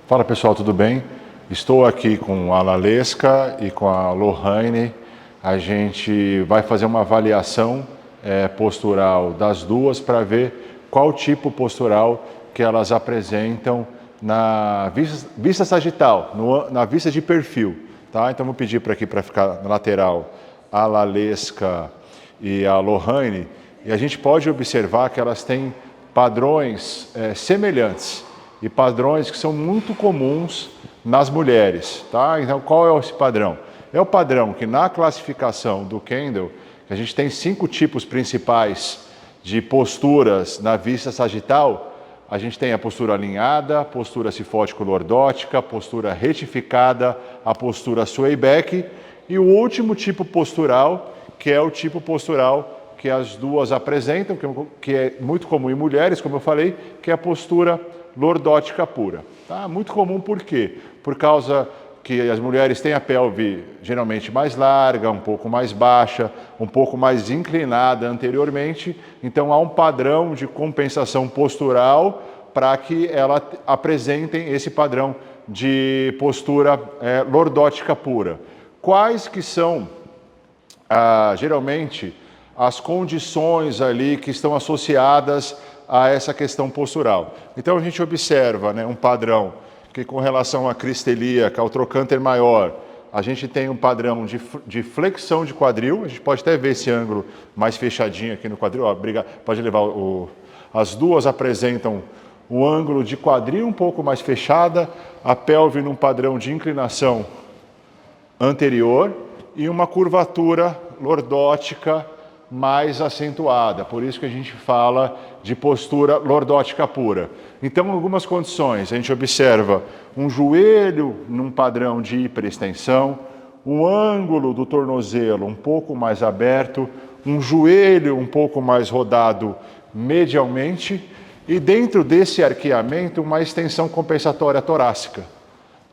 Fala pessoal, tudo bem? Estou aqui com a Lalesca e com a Lohane. A gente vai fazer uma avaliação postural das duas para ver qual tipo postural que elas apresentam na vista sagital, na vista de perfil. Tá? Então vou pedir para aqui para ficar na lateral a Lalesca e a Lohane, e a gente pode observar que elas têm padrões semelhantes e padrões que são muito comuns nas mulheres, tá? Então, qual é esse padrão? É o padrão que na classificação do Kendall, que a gente tem 5 tipos principais de posturas na vista sagital. A gente tem a postura alinhada, a postura sifótico-lordótica, a postura retificada, a postura sway back e o último tipo postural, que é o tipo postural que as duas apresentam, que é muito comum em mulheres, como eu falei, que é a postura lordótica pura. Tá? Muito comum por quê? Por causa que as mulheres têm a pelve geralmente mais larga, um pouco mais baixa, um pouco mais inclinada anteriormente, então há um padrão de compensação postural para que elas apresentem esse padrão de postura lordótica pura. Quais que são, geralmente, as condições ali que estão associadas a essa questão postural? Então a gente observa um padrão que com relação à crista ilíaca, ao trocânter maior, a gente tem um padrão de flexão de quadril. A gente pode até ver esse ângulo mais fechadinho aqui no quadril. Pode levar as duas apresentam um ângulo de quadril um pouco mais fechada, a pelve num padrão de inclinação anterior e uma curvatura lordótica mais acentuada, por isso que a gente fala de postura lordótica pura. Então, algumas condições, a gente observa um joelho num padrão de hiperextensão, um ângulo do tornozelo um pouco mais aberto, um joelho um pouco mais rodado medialmente e dentro desse arqueamento uma extensão compensatória torácica.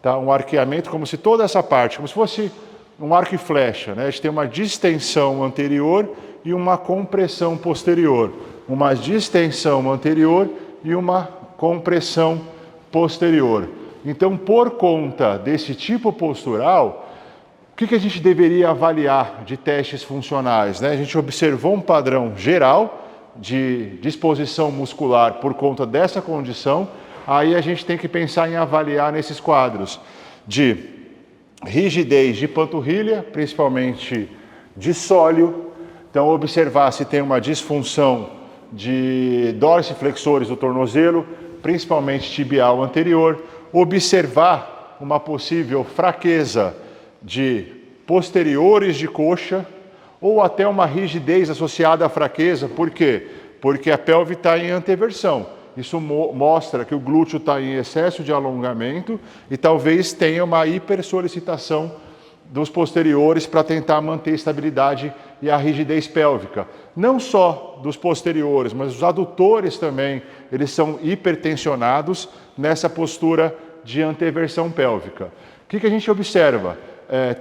Tá? Um arqueamento como se toda essa parte, como se fosse um arco e flecha, né? A gente tem uma distensão anterior e uma compressão posterior, uma distensão anterior e uma compressão posterior. Então, por conta desse tipo postural, o que a gente deveria avaliar de testes funcionais? A gente observou um padrão geral de disposição muscular por conta dessa condição, aí a gente tem que pensar em avaliar nesses quadros de rigidez de panturrilha, principalmente de sóleo. Então, observar se tem uma disfunção de dorsiflexores do tornozelo, principalmente tibial anterior. Observar uma possível fraqueza de posteriores de coxa ou até uma rigidez associada à fraqueza. Por quê? Porque a pelve está em anteversão. Isso mostra que o glúteo está em excesso de alongamento e talvez tenha uma hipersolicitação dos posteriores para tentar manter a estabilidade e a rigidez pélvica. Não só dos posteriores, mas os adutores também, eles são hipertensionados nessa postura de anteversão pélvica. O que a gente observa?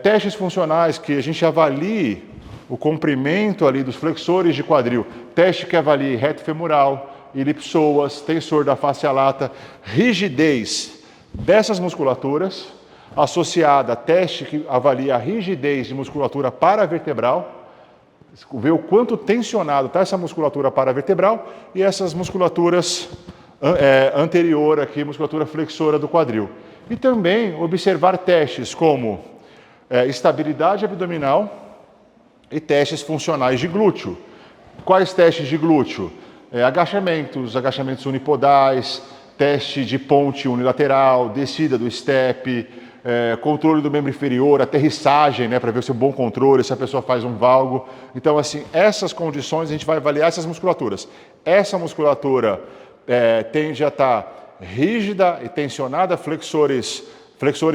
Testes funcionais que a gente avalie o comprimento ali dos flexores de quadril, teste que avalie reto femoral, ilipsoas, tensor da face lata, rigidez dessas musculaturas, associada a teste que avalia a rigidez de musculatura paravertebral, ver o quanto tensionado está essa musculatura paravertebral e essas musculaturas anterior aqui, musculatura flexora do quadril. E também observar testes como estabilidade abdominal e testes funcionais de glúteo. Quais testes de glúteo? Agachamentos unipodais, teste de ponte unilateral, descida do step, controle do membro inferior, aterrissagem, para ver se é um bom controle, se a pessoa faz um valgo. Então, assim, essas condições a gente vai avaliar essas musculaturas. Essa musculatura tende a estar rígida e tensionada, flexores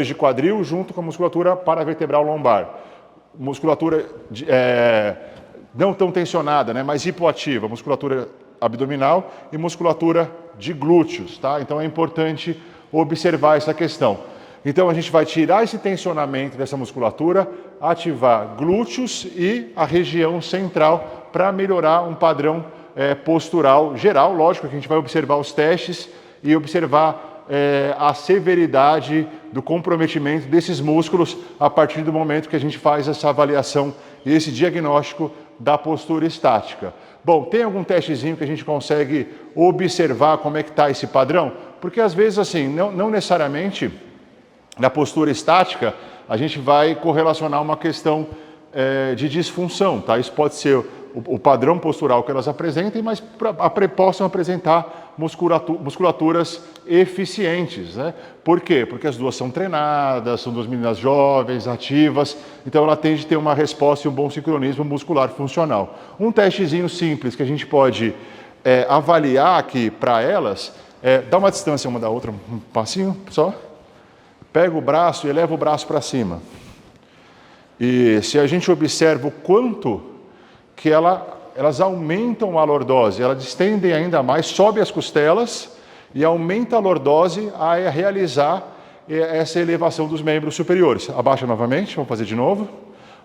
de quadril junto com a musculatura paravertebral lombar. Musculatura não tão tensionada, mas hipoativa, musculatura abdominal e musculatura de glúteos, tá? Então é importante observar essa questão. Então a gente vai tirar esse tensionamento dessa musculatura, ativar glúteos e a região central para melhorar um padrão postural geral. Lógico que a gente vai observar os testes e observar a severidade do comprometimento desses músculos a partir do momento que a gente faz essa avaliação e esse diagnóstico da postura estática. Bom, tem algum testezinho que a gente consegue observar como é que está esse padrão? Porque às vezes, assim, não necessariamente na postura estática a gente vai correlacionar uma questão de disfunção, tá? Isso pode ser o padrão postural que elas apresentem, mas possam apresentar musculaturas eficientes, né? Por quê? Porque as duas são treinadas, são duas meninas jovens, ativas, então ela tende a ter uma resposta e um bom sincronismo muscular funcional. Um testezinho simples que a gente pode avaliar aqui para elas, dá uma distância uma da outra, um passinho só, pega o braço e eleva o braço para cima. E se a gente observa o quanto que elas aumentam a lordose, elas distendem ainda mais, sobe as costelas e aumenta a lordose a realizar essa elevação dos membros superiores. Abaixa novamente, vamos fazer de novo.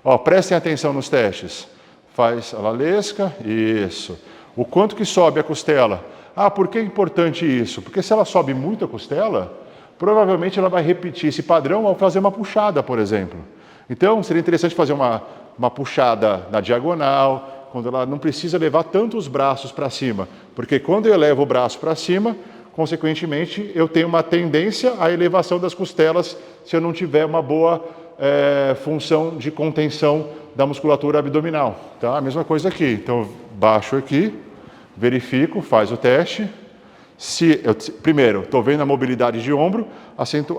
Ó, prestem atenção nos testes. Faz a lalesca, isso. O quanto que sobe a costela. Ah, por que é importante isso? Porque se ela sobe muito a costela, provavelmente ela vai repetir esse padrão ao fazer uma puxada, por exemplo. Então, seria interessante fazer uma puxada na diagonal, quando ela não precisa levar tanto os braços para cima. Porque quando eu elevo o braço para cima, consequentemente, eu tenho uma tendência à elevação das costelas se eu não tiver uma boa função de contenção da musculatura abdominal. Tá? A mesma coisa aqui. Então, baixo aqui, verifico, faz o teste. Primeiro, estou vendo a mobilidade de ombro,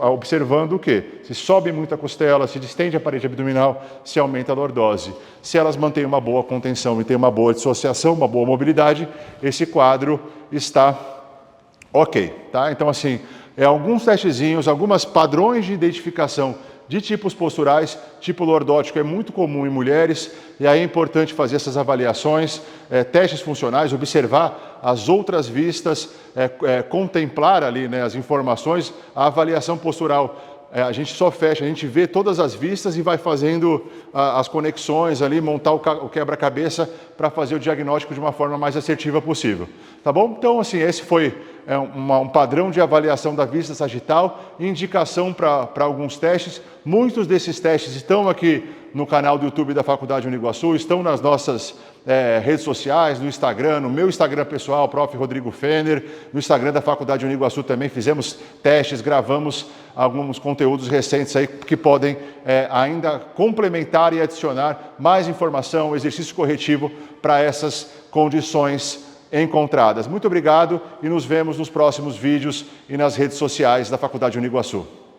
observando o quê? Se sobe muito a costela, se distende a parede abdominal, se aumenta a lordose. Se elas mantêm uma boa contenção e têm uma boa dissociação, uma boa mobilidade, esse quadro está ok. Tá? Então, assim, alguns testezinhos, alguns padrões de identificação de tipos posturais, tipo lordótico é muito comum em mulheres, e aí é importante fazer essas avaliações, testes funcionais, observar as outras vistas, contemplar ali, né, as informações, a avaliação postural. A gente só fecha, a gente vê todas as vistas e vai fazendo as conexões ali, montar o quebra-cabeça para fazer o diagnóstico de uma forma mais assertiva possível. Tá bom? Então, assim, esse foi um padrão de avaliação da vista sagital, indicação para alguns testes. Muitos desses testes estão aqui no canal do YouTube da Faculdade Uniguaçu, estão nas nossas redes sociais, no Instagram, no meu Instagram pessoal, Prof. Rodrigo Fener, no Instagram da Faculdade Uniguaçu também fizemos testes, gravamos alguns conteúdos recentes aí que podem ainda complementar e adicionar mais informação, exercício corretivo para essas condições encontradas. Muito obrigado e nos vemos nos próximos vídeos e nas redes sociais da Faculdade Uniguaçu.